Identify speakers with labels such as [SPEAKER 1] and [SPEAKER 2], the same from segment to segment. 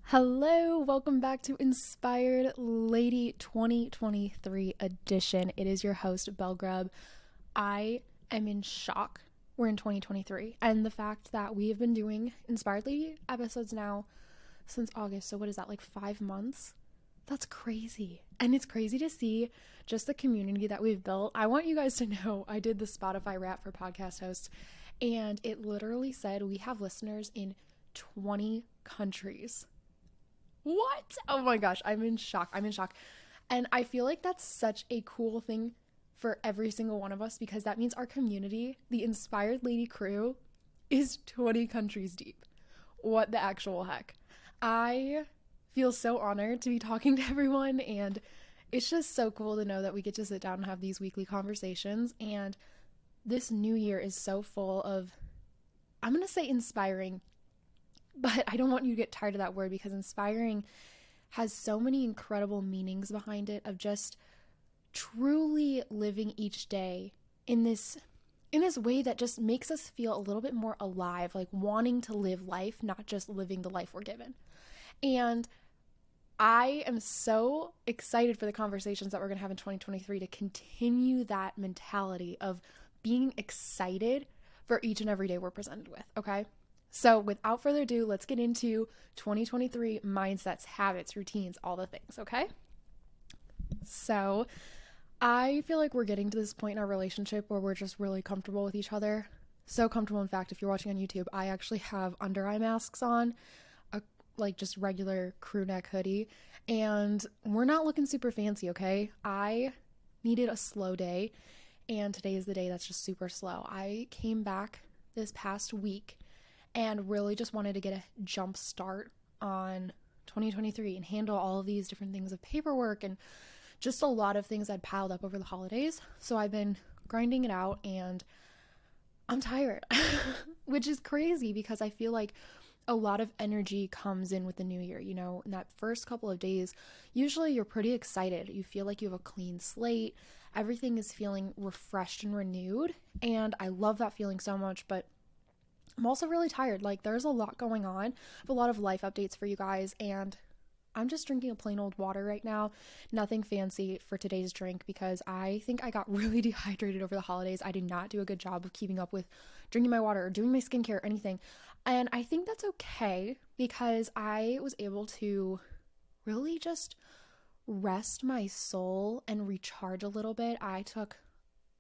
[SPEAKER 1] Hello, welcome back to Inspired Lady 2023 edition. It is your host, Belle Grubb. I am in shock. We're in 2023, and the fact that we have been doing Inspired Lady episodes now since August. So, what is that, like 5 months? That's crazy. And it's crazy to see just the community that we've built. I want you guys to know I did the Spotify Wrap for podcast hosts, and it literally said we have listeners in 20 countries. What? Oh my gosh, I'm in shock. And I feel like that's such a cool thing for every single one of us because that means our community, the Inspired Lady crew, is 20 countries deep. What the actual heck? I feel so honored to be talking to everyone, and it's just so cool to know that we get to sit down and have these weekly conversations. And this new year is so full of, I'm going to say inspiring, but I don't want you to get tired of that word because inspiring has so many incredible meanings behind it of just truly living each day in this way that just makes us feel a little bit more alive, like wanting to live life, not just living the life we're given. And I am so excited for the conversations that we're going to have in 2023 to continue that mentality of being excited for each and every day we're presented with, okay? So without further ado, let's get into 2023 mindsets, habits, routines, all the things, okay? So I feel like we're getting to this point in our relationship where we're just really comfortable with each other. So comfortable, in fact, if you're watching on YouTube, I actually have under eye masks on, like just regular crew neck hoodie, and we're not looking super fancy, okay? I needed a slow day, and today is the day that's just super slow. I came back this past week and really just wanted to get a jump start on 2023 and handle all of these different things of paperwork and just a lot of things I'd piled up over the holidays. So I've been grinding it out and I'm tired, which is crazy because I feel like a lot of energy comes in with the new year. You know, in that first couple of days, usually you're pretty excited. You feel like you have a clean slate. Everything is feeling refreshed and renewed. And I love that feeling so much, but I'm also really tired. Like, there's a lot going on. I have a lot of life updates for you guys, and I'm just drinking a plain old water right now. Nothing fancy for today's drink because I think I got really dehydrated over the holidays. I did not do a good job of keeping up with drinking my water or doing my skincare or anything. And I think that's okay because I was able to really just rest my soul and recharge a little bit. I took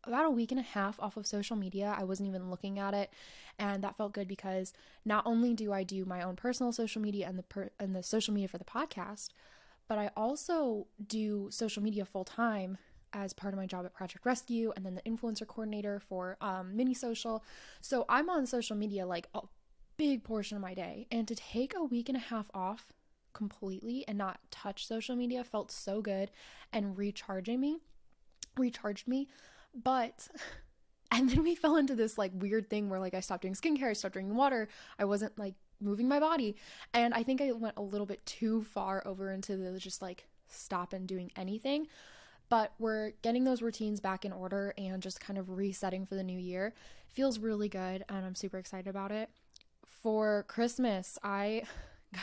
[SPEAKER 1] about a week and a half off of social media. I wasn't even looking at it, and that felt good because not only do I do my own personal social media and the social media for the podcast, but I also do social media full time as part of my job at Project Rescue, and then the influencer coordinator for Mini Social. So I'm on social media like a big portion of my day, and to take a week and a half off completely and not touch social media felt so good and recharged me. But, and then we fell into this like weird thing where like I stopped doing skincare, I stopped drinking water, I wasn't like moving my body. And I think I went a little bit too far over into the just like stop and doing anything. But we're getting those routines back in order and just kind of resetting for the new year. Feels really good and I'm super excited about it. For Christmas, I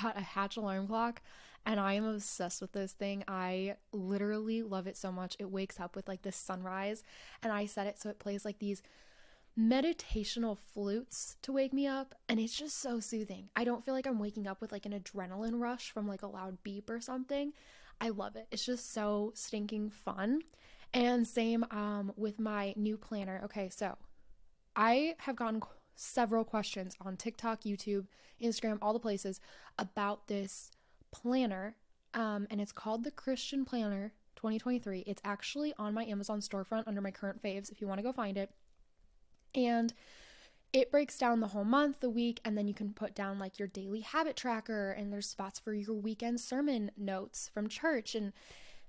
[SPEAKER 1] got a Hatch alarm clock and I am obsessed with this thing. I literally love it so much. It wakes up with like this sunrise and I set it so it plays like these meditational flutes to wake me up, and it's just so soothing. I don't feel like I'm waking up with like an adrenaline rush from like a loud beep or something. I love it. It's just so stinking fun. And same with my new planner. Okay, so I have gotten several questions on TikTok, YouTube, Instagram, all the places about this planner, and it's called the Christian Planner 2023. It's actually on my Amazon storefront under my current faves if you want to go find it. And it breaks down the whole month, the week, and then you can put down like your daily habit tracker, and there's spots for your weekend sermon notes from church, and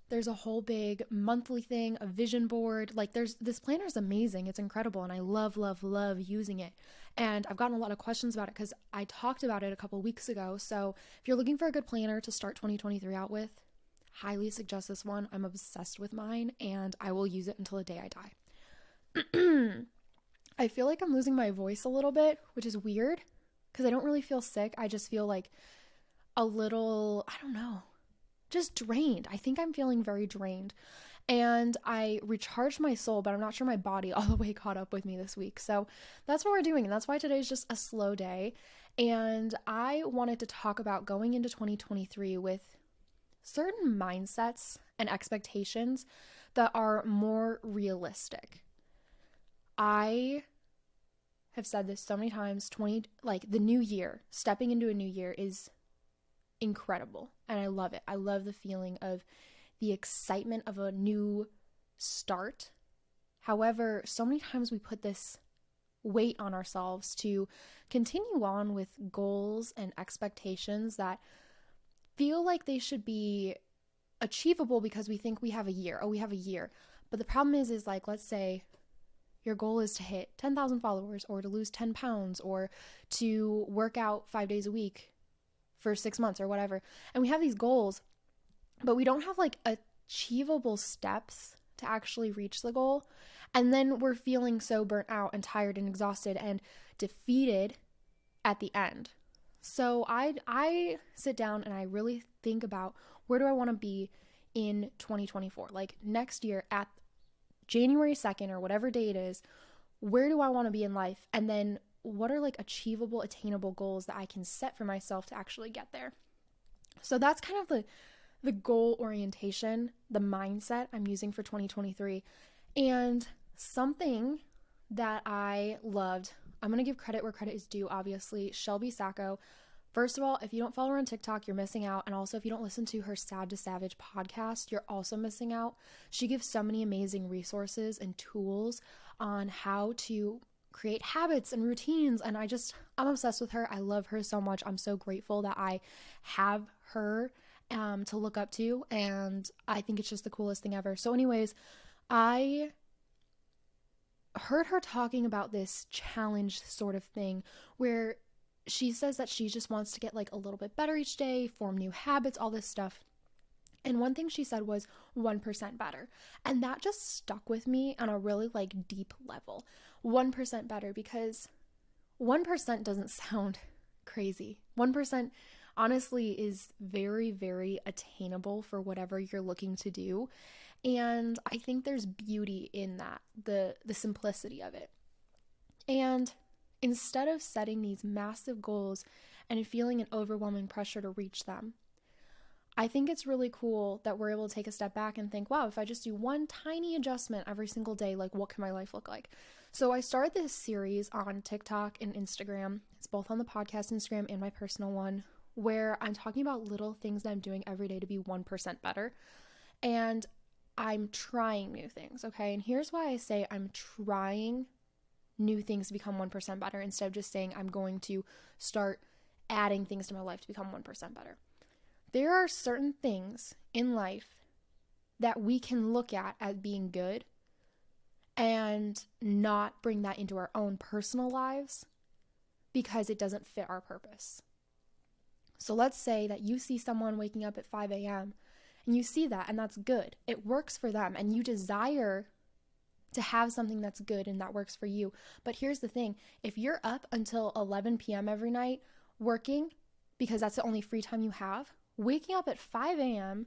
[SPEAKER 1] there's a whole big monthly thing, a vision board. Like this planner is amazing. It's incredible. And I love, love, love using it. And I've gotten a lot of questions about it because I talked about it a couple weeks ago. So if you're looking for a good planner to start 2023 out with, highly suggest this one. I'm obsessed with mine and I will use it until the day I die. I feel like I'm losing my voice a little bit, which is weird because I don't really feel sick. I just feel like a little, I don't know, just drained. I think I'm feeling very drained. And I recharged my soul, but I'm not sure my body all the way caught up with me this week. So that's what we're doing. And that's why today's just a slow day. And I wanted to talk about going into 2023 with certain mindsets and expectations that are more realistic. I have said this so many times, the new year, stepping into a new year is incredible. And I love it. I love the feeling of the excitement of a new start. However, so many times we put this weight on ourselves to continue on with goals and expectations that feel like they should be achievable because we think we have a year. Oh, we have a year. But the problem is like, let's say your goal is to hit 10,000 followers or to lose 10 pounds or to work out 5 days a week for 6 months or whatever. And we have these goals, but we don't have like achievable steps to actually reach the goal. And then we're feeling so burnt out and tired and exhausted and defeated at the end. So I sit down and I really think about, where do I want to be in 2024? Like next year at January 2nd or whatever day it is, where do I want to be in life? And then what are like achievable, attainable goals that I can set for myself to actually get there? So that's kind of the goal orientation, the mindset I'm using for 2023. And something that I loved, I'm going to give credit where credit is due, obviously, Shelby Sacco. First of all, if you don't follow her on TikTok, you're missing out. And also, if you don't listen to her Sad to Savage podcast, you're also missing out. She gives so many amazing resources and tools on how to create habits and routines. And I'm obsessed with her. I love her so much. I'm so grateful that I have her to look up to. And I think it's just the coolest thing ever. So anyways, I heard her talking about this challenge sort of thing where she says that she just wants to get like a little bit better each day, form new habits, all this stuff. And one thing she said was 1% better. And that just stuck with me on a really like deep level. 1% better, because 1% doesn't sound crazy. 1% honestly is very, very attainable for whatever you're looking to do. And I think there's beauty in that, the simplicity of it. And instead of setting these massive goals and feeling an overwhelming pressure to reach them, I think it's really cool that we're able to take a step back and think, wow, if I just do one tiny adjustment every single day, like what can my life look like? So I started this series on TikTok and Instagram. It's both on the podcast Instagram and my personal one, where I'm talking about little things that I'm doing every day to be 1% better. And I'm trying new things, okay? And here's why I say I'm trying new things to become 1% better instead of just saying I'm going to start adding things to my life to become 1% better. There are certain things in life that we can look at as being good and not bring that into our own personal lives because it doesn't fit our purpose. So let's say that you see someone waking up at 5 a.m. and you see that, and that's good. It works for them, and you desire to have something that's good and that works for you. But here's the thing. If you're up until 11 p.m. every night working because that's the only free time you have, waking up at 5 a.m.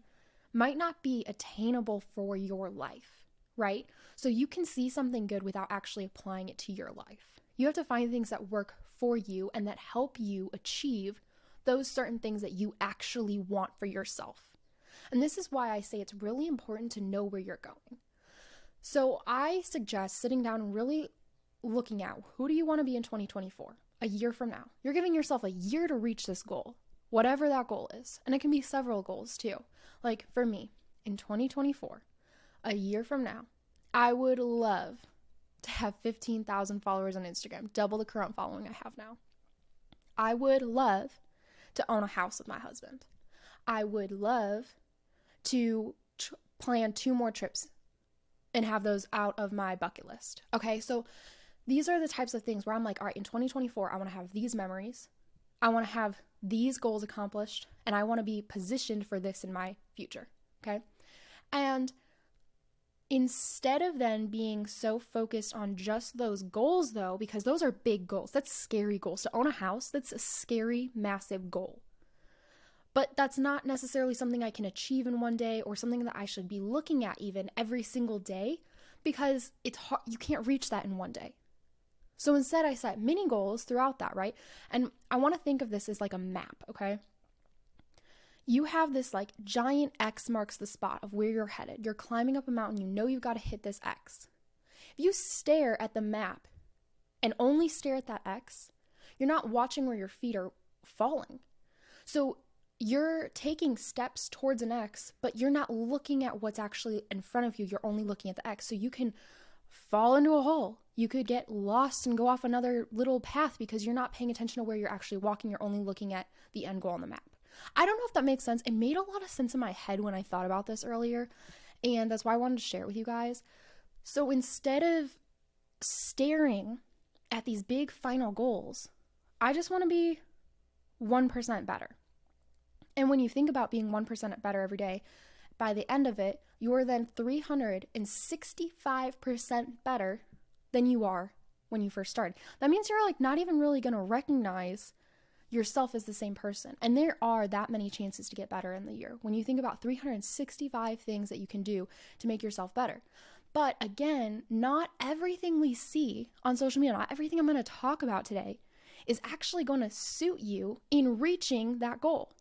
[SPEAKER 1] might not be attainable for your life, right? So you can see something good without actually applying it to your life. You have to find things that work for you and that help you achieve those certain things that you actually want for yourself. And this is why I say it's really important to know where you're going. So I suggest sitting down and really looking at, who do you want to be in 2024, a year from now? You're giving yourself a year to reach this goal, whatever that goal is. And it can be several goals too. Like for me, in 2024, a year from now, I would love to have 15,000 followers on Instagram, double the current following I have now. I would love to own a house with my husband. I would love to plan 2 more trips and have those out of my bucket list. Okay, so these are the types of things where I'm like, all right, in 2024, I want to have these memories. I want to have these goals accomplished, and I want to be positioned for this in my future. Okay, and instead of then being so focused on just those goals though, because those are big goals, that's scary goals. To own a house, that's a scary, massive goal. But that's not necessarily something I can achieve in one day or something that I should be looking at even every single day, because it's hard, you can't reach that in one day. So instead I set mini goals throughout that, right? And I want to think of this as like a map, okay? You have this like giant X marks the spot of where you're headed. You're climbing up a mountain, you know you've got to hit this X. If you stare at the map and only stare at that X, you're not watching where your feet are falling. So you're taking steps towards an X, but you're not looking at what's actually in front of you. You're only looking at the X. So you can fall into a hole. You could get lost and go off another little path because you're not paying attention to where you're actually walking. You're only looking at the end goal on the map. I don't know if that makes sense. It made a lot of sense in my head when I thought about this earlier, and that's why I wanted to share it with you guys. So instead of staring at these big final goals, I just want to be 1% better. And when you think about being 1% better every day, by the end of it, you are then 365% better than you are when you first started. That means you're like not even really going to recognize yourself as the same person. And there are that many chances to get better in the year. When you think about 365 things that you can do to make yourself better. But again, not everything we see on social media, not everything I'm going to talk about today is actually going to suit you in reaching that goal.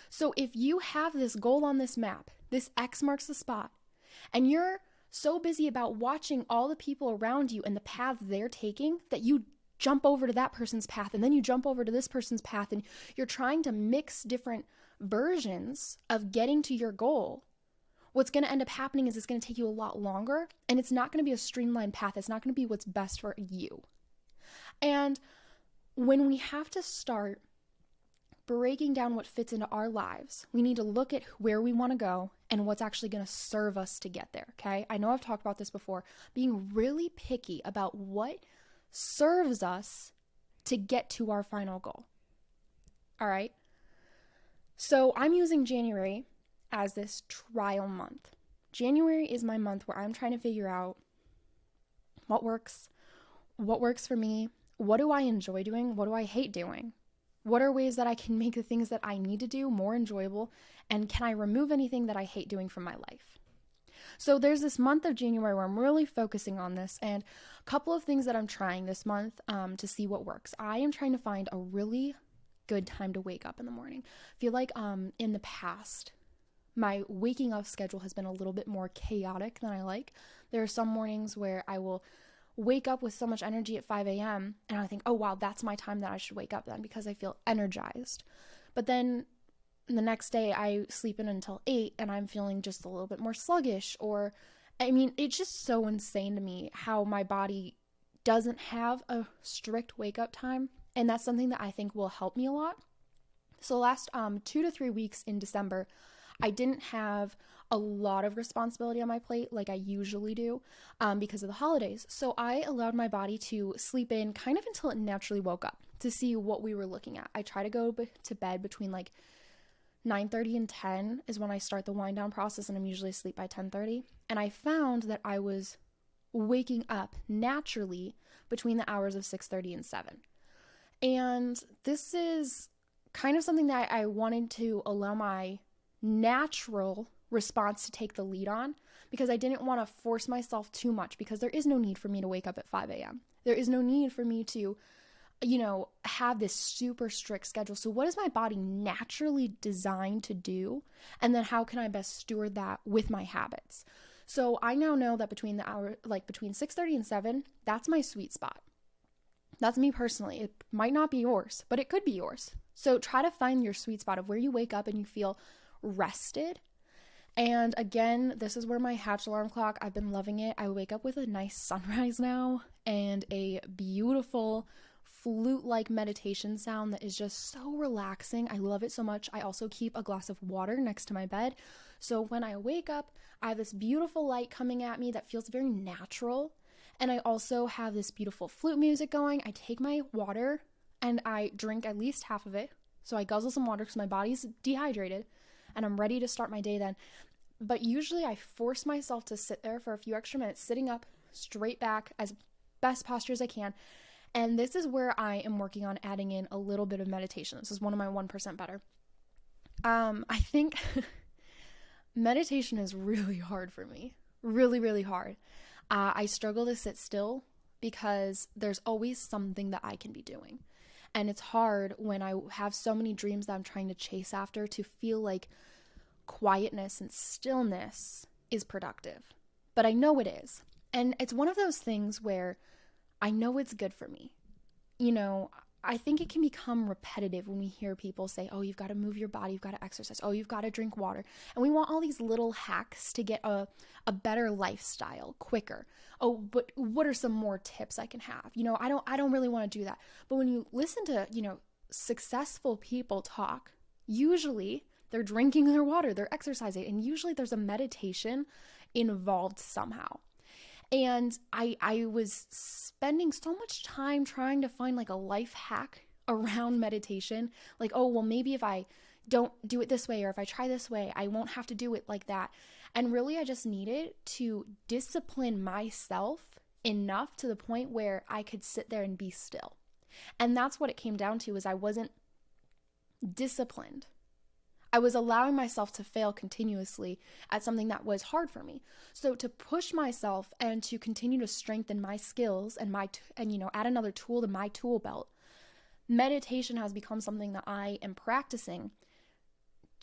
[SPEAKER 1] So if you have this goal on this map, this X marks the spot, and you're so busy about watching all the people around you and the paths they're taking that you jump over to that person's path and then you jump over to this person's path and you're trying to mix different versions of getting to your goal, what's going to end up happening is it's going to take you a lot longer and it's not going to be a streamlined path. It's not going to be what's best for you. And when we have to start breaking down what fits into our lives, we need to look at where we want to go and what's actually going to serve us to get there, okay? I know I've talked about this before, being really picky about what serves us to get to our final goal. All right? So I'm using January as this trial month. January is my month where I'm trying to figure out what works for me, what do I enjoy doing, what do I hate doing? What are ways that I can make the things that I need to do more enjoyable? And can I remove anything that I hate doing from my life? So there's this month of January where I'm really focusing on this, and a couple of things that I'm trying this month to see what works. I am trying to find a really good time to wake up in the morning. I feel like in the past, my waking up schedule has been a little bit more chaotic than I like. There are some mornings where I will wake up with so much energy at 5 a.m. and I think, oh wow, that's my time that I should wake up then because I feel energized. But then the next day I sleep in until 8 and I'm feeling just a little bit more sluggish, or I mean, it's just so insane to me how my body doesn't have a strict wake up time. And that's something that I think will help me a lot. So last 2 to 3 weeks in December, I didn't have a lot of responsibility on my plate like I usually do because of the holidays. So I allowed my body to sleep in kind of until it naturally woke up to see what we were looking at. I try to go to bed between like 9:30 and 10 is when I start the wind down process, and I'm usually asleep by 10:30. And I found that I was waking up naturally between the hours of 6:30 and 7. And this is kind of something that I wanted to allow my natural response to take the lead on, because I didn't want to force myself too much, because there is no need for me to wake up at 5 a.m. There is no need for me to, have this super strict schedule. So what is my body naturally designed to do? And then how can I best steward that with my habits? So I now know that between 6:30 and 7, that's my sweet spot. That's me personally. It might not be yours, but it could be yours. So try to find your sweet spot of where you wake up and you feel rested. And again, this is where my Hatch alarm clock, I've been loving it. I wake up with a nice sunrise now and a beautiful flute-like meditation sound that is just so relaxing. I love it so much. I also keep a glass of water next to my bed. So when I wake up, I have this beautiful light coming at me that feels very natural. And I also have this beautiful flute music going. I take my water and I drink at least half of it. So I guzzle some water because my body's dehydrated and I'm ready to start my day then. But usually I force myself to sit there for a few extra minutes, sitting up straight back as best posture as I can. And this is where I am working on adding in a little bit of meditation. This is one of my 1% better. I think meditation is really hard for me. Really, really hard. I struggle to sit still because there's always something that I can be doing. And it's hard when I have so many dreams that I'm trying to chase after to feel like quietness and stillness is productive. But I know it is. And it's one of those things where I know it's good for me. You know, I think it can become repetitive when we hear people say, oh, you've got to move your body, you've got to exercise, oh, you've got to drink water. And we want all these little hacks to get a better lifestyle quicker. Oh, but what are some more tips I can have? You know, I don't really want to do that. But when you listen to, successful people talk, usually they're drinking their water, they're exercising, and usually there's a meditation involved somehow. And I was spending so much time trying to find like a life hack around meditation. Like, oh, well, maybe if I don't do it this way, or if I try this way, I won't have to do it like that. And really, I just needed to discipline myself enough to the point where I could sit there and be still. And that's what it came down to, is I wasn't disciplined. I was allowing myself to fail continuously at something that was hard for me. So to push myself and to continue to strengthen my skills and add another tool to my tool belt, meditation has become something that I am practicing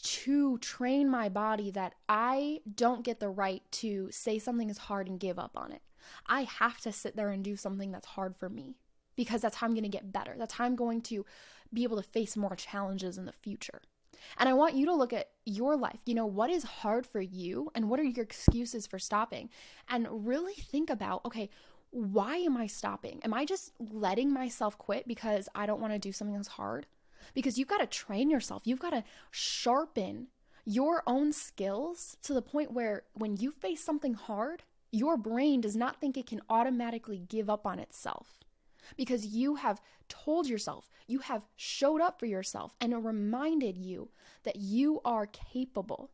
[SPEAKER 1] to train my body that I don't get the right to say something is hard and give up on it. I have to sit there and do something that's hard for me, because that's how I'm going to get better. That's how I'm going to be able to face more challenges in the future. And I want you to look at your life. What is hard for you, and what are your excuses for stopping? And really think about, okay, why am I stopping? Am I just letting myself quit because I don't want to do something that's hard? Because you've got to train yourself. You've got to sharpen your own skills to the point where when you face something hard, your brain does not think it can automatically give up on itself. Because you have told yourself, you have showed up for yourself and reminded you that you are capable.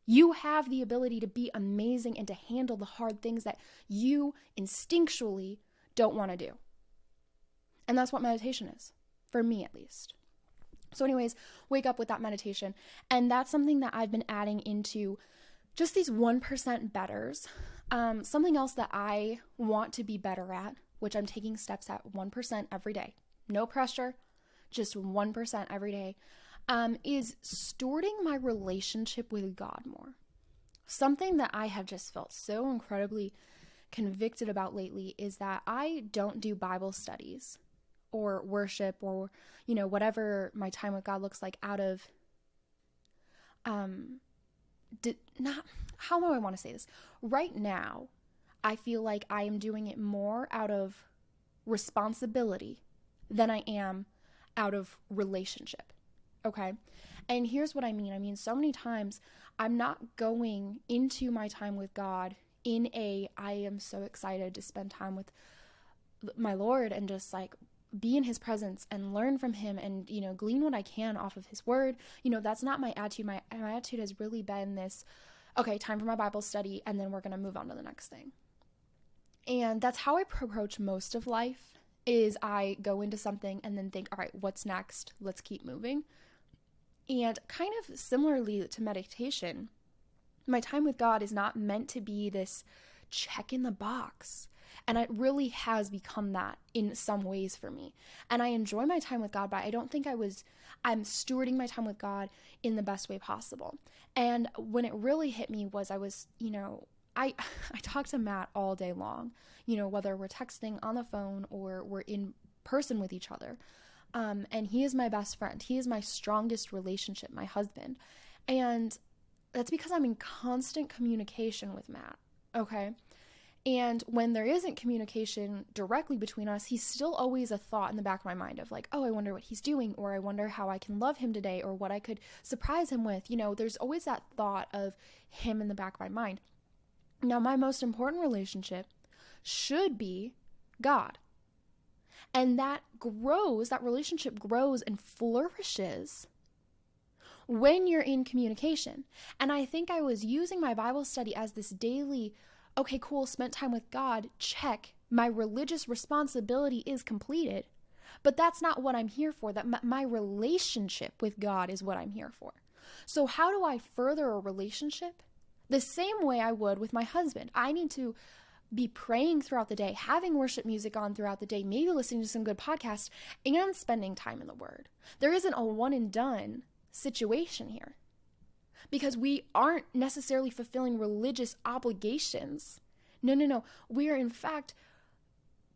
[SPEAKER 1] You have the ability to be amazing and to handle the hard things that you instinctually don't want to do. And that's what meditation is, for me at least. So anyways, wake up with that meditation. And that's something that I've been adding into just these 1% betters. Something else that I want to be better at, which I'm taking steps at 1% every day. No pressure, just 1% every day, is stewarding my relationship with God more. Something that I have just felt so incredibly convicted about lately is that I don't do Bible studies or worship or, whatever my time with God looks like out of, how do I want to say this? Right now, I feel like I am doing it more out of responsibility than I am out of relationship. Okay? And here's what I mean. I mean, so many times I'm not going into my time with God I am so excited to spend time with my Lord and just like be in his presence and learn from him and, glean what I can off of his word. That's not my attitude. My attitude has really been this, okay, time for my Bible study, and then we're going to move on to the next thing. And that's how I approach most of life, is I go into something and then think, all right, what's next? Let's keep moving. And kind of similarly to meditation, my time with God is not meant to be this check in the box. And it really has become that in some ways for me. And I enjoy my time with God, but I don't think I'm stewarding my time with God in the best way possible. And when it really hit me was I talk to Matt all day long, whether we're texting on the phone or we're in person with each other. And he is my best friend. He is my strongest relationship, my husband. And that's because I'm in constant communication with Matt. Okay. And when there isn't communication directly between us, he's still always a thought in the back of my mind of like, oh, I wonder what he's doing, or I wonder how I can love him today, or what I could surprise him with. There's always that thought of him in the back of my mind. Now, my most important relationship should be God. And that relationship grows and flourishes when you're in communication. And I think I was using my Bible study as this daily, okay, cool, spent time with God, check, my religious responsibility is completed. But that's not what I'm here for. That my relationship with God is what I'm here for. So how do I further a relationship? The same way I would with my husband. I need to be praying throughout the day, having worship music on throughout the day, maybe listening to some good podcasts, and spending time in the Word. There isn't a one and done situation here, because we aren't necessarily fulfilling religious obligations. No. We are in fact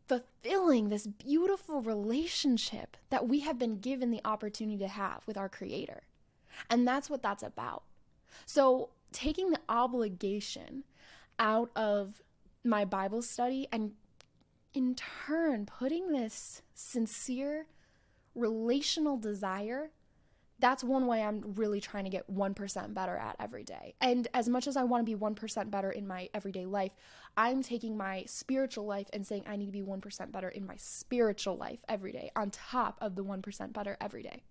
[SPEAKER 1] fulfilling this beautiful relationship that we have been given the opportunity to have with our Creator. And that's what that's about. So taking the obligation out of my Bible study and in turn putting this sincere relational desire, that's one way I'm really trying to get 1% better at every day. And as much as I want to be 1% better in my everyday life, I'm taking my spiritual life and saying I need to be 1% better in my spiritual life every day on top of the 1% better every day.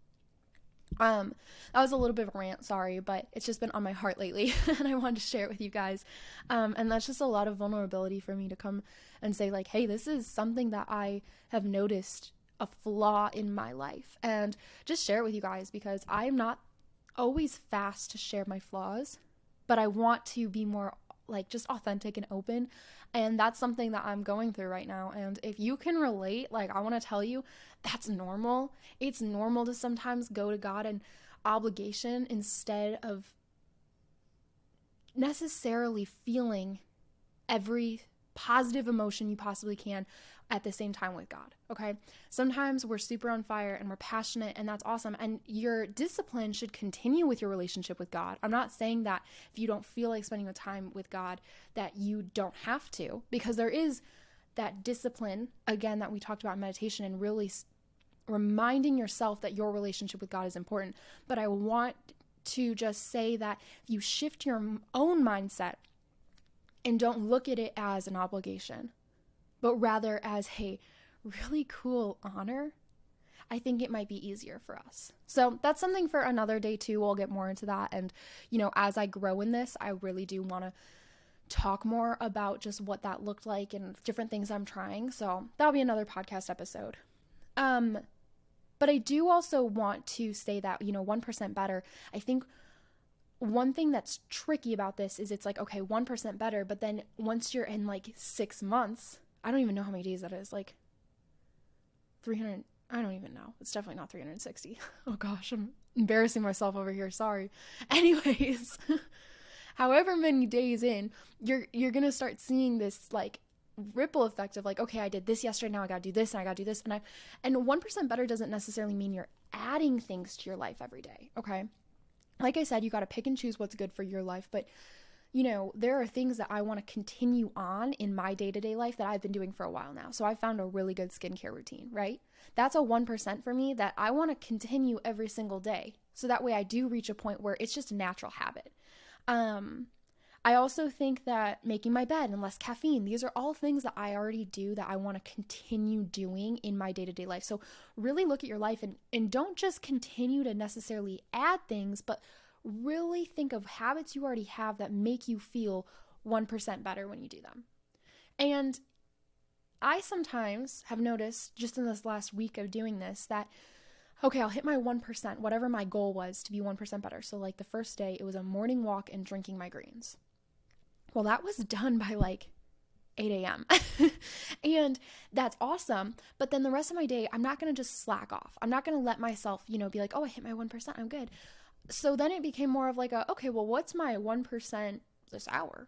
[SPEAKER 1] That was a little bit of a rant, sorry, but it's just been on my heart lately and I wanted to share it with you guys. And that's just a lot of vulnerability for me to come and say like, hey, this is something that I have noticed a flaw in my life, and just share it with you guys, because I'm not always fast to share my flaws, but I want to be more like just authentic and open. And that's something that I'm going through right now. And if you can relate, like, I want to tell you, that's normal. It's normal to sometimes go to God in obligation instead of necessarily feeling every positive emotion you possibly can at the same time with God, okay? Sometimes we're super on fire and we're passionate, and that's awesome. And your discipline should continue with your relationship with God. I'm not saying that if you don't feel like spending the time with God, that you don't have to, because there is that discipline, again, that we talked about in meditation, and really reminding yourself that your relationship with God is important. But I want to just say that if you shift your own mindset and don't look at it as an obligation, but rather as a really cool honor, I think it might be easier for us. So that's something for another day too. We'll get more into that. And, you know, as I grow in this, I really do want to talk more about just what that looked like and different things I'm trying. So that'll be another podcast episode. But I do also want to say that, you know, 1% better, I think one thing that's tricky about this is it's like, okay, 1% better, but then once you're in like 6 months, I don't even know how many days that is, like 300, I don't even know. It's definitely not 360. Oh gosh, I'm embarrassing myself over here. Sorry. Anyways, however many days in, you're going to start seeing this like ripple effect of like, okay, I did this yesterday, now I got to do this and I got to do this. And 1% better doesn't necessarily mean you're adding things to your life every day. Okay. Like I said, you got to pick and choose what's good for your life. But, you know, there are things that I want to continue on in my day-to-day life that I've been doing for a while now. So I found a really good skincare routine, right? That's a 1% for me that I want to continue every single day. So that way I do reach a point where it's just a natural habit. I also think that making my bed and less caffeine, these are all things that I already do that I want to continue doing in my day-to-day life. So really look at your life and don't just continue to necessarily add things, but really think of habits you already have that make you feel 1% better when you do them. And I sometimes have noticed just in this last week of doing this that, okay, I'll hit my 1%, whatever my goal was to be 1% better. So like the first day, it was a morning walk and drinking my greens. Well, that was done by like 8 a.m. And that's awesome. But then the rest of my day, I'm not going to just slack off. I'm not going to let myself, you know, be like, oh, I hit my 1%. I'm good. So then it became more of like okay, well, what's my 1% this hour?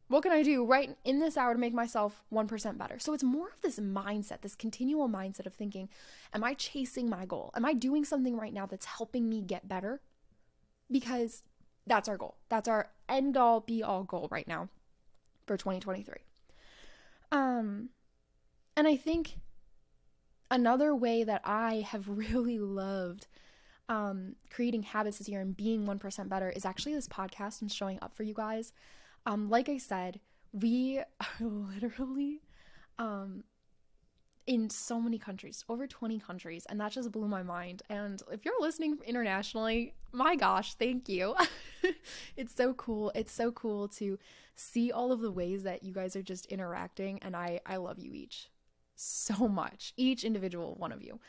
[SPEAKER 1] What can I do right in this hour to make myself 1% better? So it's more of this mindset, this continual mindset of thinking, am I chasing my goal? Am I doing something right now that's helping me get better? Because that's our goal. That's our end all be all goal right now for 2023. And I think another way that I have really loved creating habits this year and being 1% better is actually this podcast and showing up for you guys. Like I said, we are literally in so many countries, over 20 countries, and that just blew my mind. And if you're listening internationally, my gosh, thank you. It's so cool. It's so cool to see all of the ways that you guys are just interacting, and I love you each so much, each individual one of you.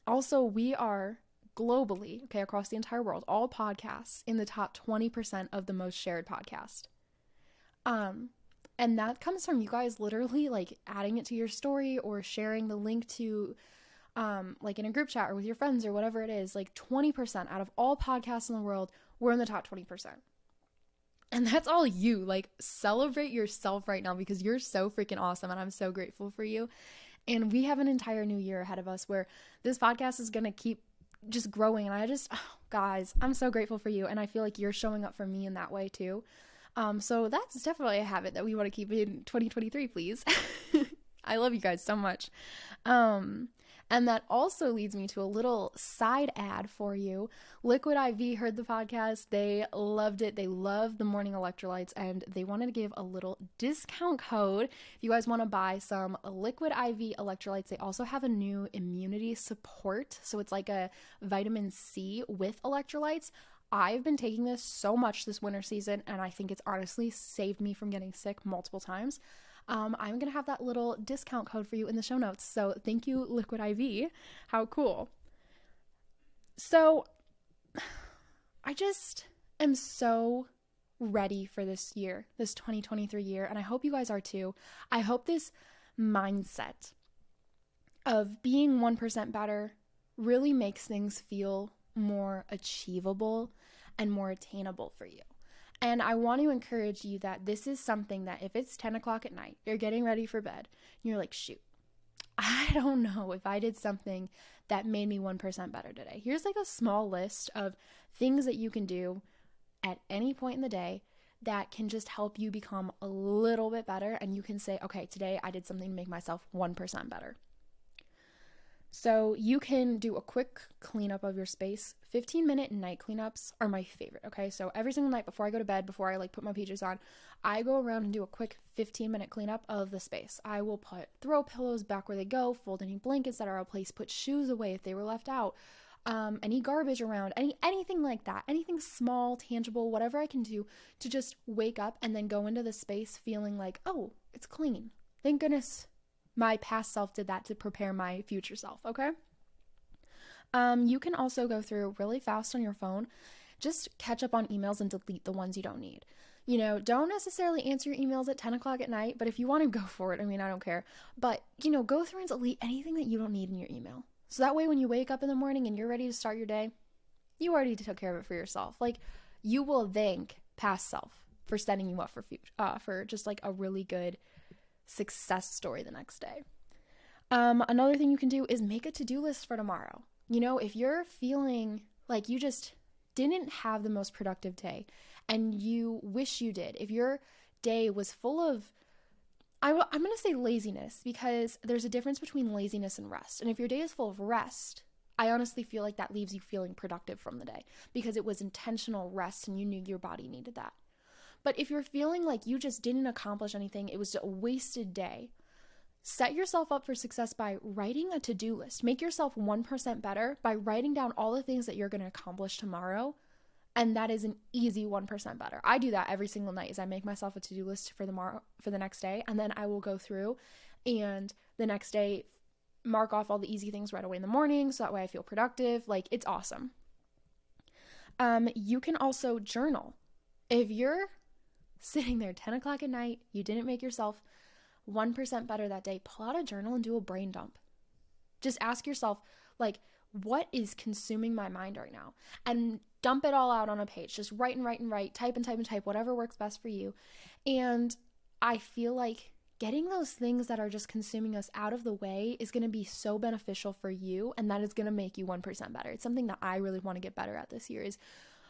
[SPEAKER 1] Also, we are globally, okay, across the entire world, all podcasts in the top 20% of the most shared podcast. And that comes from you guys literally like adding it to your story or sharing the link to like in a group chat or with your friends or whatever it is. Like 20% out of all podcasts in the world, we're in the top 20%. And that's all you. Like, celebrate yourself right now because you're so freaking awesome and I'm so grateful for you. And we have an entire new year ahead of us where this podcast is going to keep just growing. And guys, I'm so grateful for you. And I feel like you're showing up for me in that way too. So that's definitely a habit that we want to keep in 2023, please. I love you guys so much. And that also leads me to a little side ad for you. Liquid IV heard the podcast. They loved it. They love the morning electrolytes and they wanted to give a little discount code. If you guys want to buy some Liquid IV electrolytes, they also have a new immunity support. So it's like a vitamin C with electrolytes. I've been taking this so much this winter season and I think it's honestly saved me from getting sick multiple times. I'm going to have that little discount code for you in the show notes. So thank you, Liquid IV. How cool. So I just am so ready for this year, this 2023 year. And I hope you guys are too. I hope this mindset of being 1% better really makes things feel more achievable and more attainable for you. And I want to encourage you that this is something that if it's 10 o'clock at night, you're getting ready for bed, and you're like, shoot, I don't know if I did something that made me 1% better today. Here's like a small list of things that you can do at any point in the day that can just help you become a little bit better. And you can say, okay, today I did something to make myself 1% better. So you can do a quick cleanup of your space. 15-minute night cleanups are my favorite, okay? So every single night before I go to bed, before I like put my PJs on, I go around and do a quick 15-minute cleanup of the space. I will throw pillows back where they go, fold any blankets that are out of place, put shoes away if they were left out, any garbage around, anything like that, anything small, tangible, whatever I can do to just wake up and then go into the space feeling like, oh, it's clean. Thank goodness my past self did that to prepare my future self, okay? You can also go through really fast on your phone, just catch up on emails and delete the ones you don't need. You know, don't necessarily answer your emails at 10 o'clock at night, but if you want to go for it, I mean, I don't care. But, go through and delete anything that you don't need in your email. So that way when you wake up in the morning and you're ready to start your day, you already took care of it for yourself. Like, you will thank past self for setting you up for just like a really good success story the next day. Another thing you can do is make a to-do list for tomorrow. If you're feeling like you just didn't have the most productive day and you wish you did, if your day was full of, I'm going to say laziness because there's a difference between laziness and rest. And if your day is full of rest, I honestly feel like that leaves you feeling productive from the day because it was intentional rest and you knew your body needed that. But if you're feeling like you just didn't accomplish anything, it was a wasted day, set yourself up for success by writing a to-do list. Make yourself 1% better by writing down all the things that you're going to accomplish tomorrow. And that is an easy 1% better. I do that every single night is I make myself a to-do list for the next day. And then I will go through and the next day mark off all the easy things right away in the morning. So that way I feel productive. Like, it's awesome. You can also journal. If you're sitting there 10 o'clock at night, you didn't make yourself 1% better that day, pull out a journal and do a brain dump. Just ask yourself, like, what is consuming my mind right now? And dump it all out on a page. Just write and write and write, type and type and type, whatever works best for you. And I feel like getting those things that are just consuming us out of the way is going to be so beneficial for you, and that is going to make you 1% better. It's something that I really want to get better at this year, is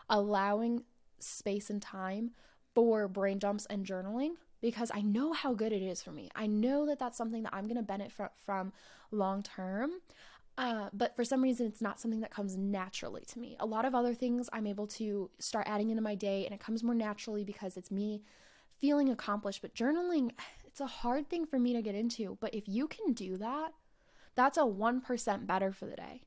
[SPEAKER 1] allowing space and time for brain dumps and journaling, because I know how good it is for me. I know that that's something that I'm going to benefit from long term. But for some reason, it's not something that comes naturally to me. A lot of other things I'm able to start adding into my day, and it comes more naturally because it's me feeling accomplished. But journaling, it's a hard thing for me to get into. But if you can do that, that's a 1% better for the day.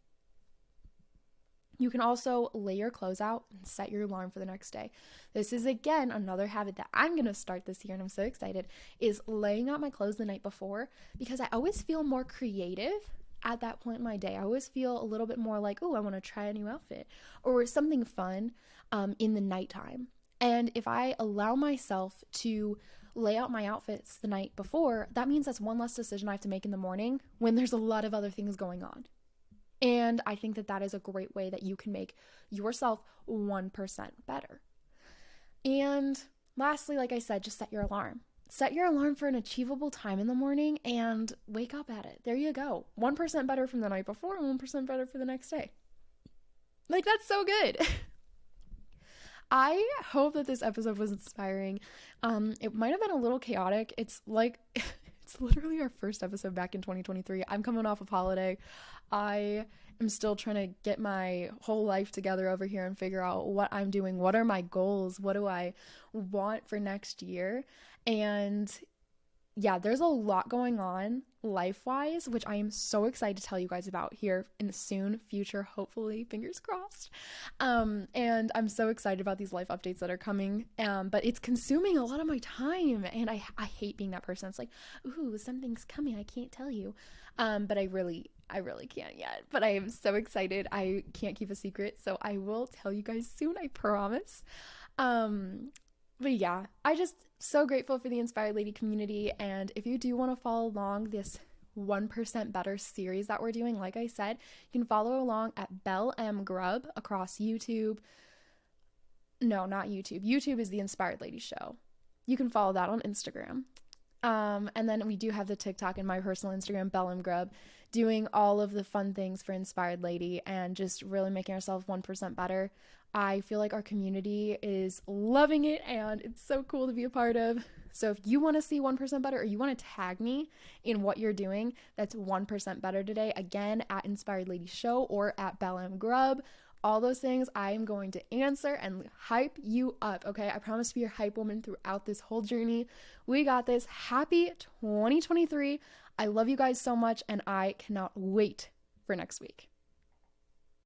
[SPEAKER 1] You can also lay your clothes out and set your alarm for the next day. This is, again, another habit that I'm going to start this year, and I'm so excited, is laying out my clothes the night before, because I always feel more creative at that point in my day. I always feel a little bit more like, oh, I want to try a new outfit or something fun in the nighttime. And if I allow myself to lay out my outfits the night before, that means that's one less decision I have to make in the morning when there's a lot of other things going on. And I think that that is a great way that you can make yourself 1% better. And lastly, like I said, just set your alarm. Set your alarm for an achievable time in the morning and wake up at it. There you go. 1% better from the night before and 1% better for the next day. Like, that's so good. I hope that this episode was inspiring. It might have been a little chaotic. It's like... It's literally our first episode back in 2023. I'm coming off of holiday. I am still trying to get my whole life together over here and figure out what I'm doing. What are my goals? What do I want for next year? And yeah, there's a lot going on life-wise, which I am so excited to tell you guys about here in the soon future, hopefully, fingers crossed. And I'm so excited about these life updates that are coming, but it's consuming a lot of my time, and I hate being that person. It's like, ooh, something's coming, I can't tell you. But I really can't yet, but I am so excited. I can't keep a secret, so I will tell you guys soon, I promise. But yeah, I just so grateful for the Inspired Lady community. And if you do want to follow along this 1% Better series that we're doing, like I said, you can follow along at Belle M. Grubb across YouTube. No, not YouTube. YouTube is the Inspired Lady Show. You can follow that on Instagram. And then we do have the TikTok and my personal Instagram, Belle M. Grubb, doing all of the fun things for Inspired Lady and just really making ourselves 1% better. I feel like our community is loving it, and it's so cool to be a part of. So if you want to see 1% better, or you want to tag me in what you're doing that's 1% better today, again, at Inspired Lady Show or at Belle M. Grubb, all those things I am going to answer and hype you up, okay? I promise to be your hype woman throughout this whole journey. We got this. Happy 2023. I love you guys so much, and I cannot wait for next week.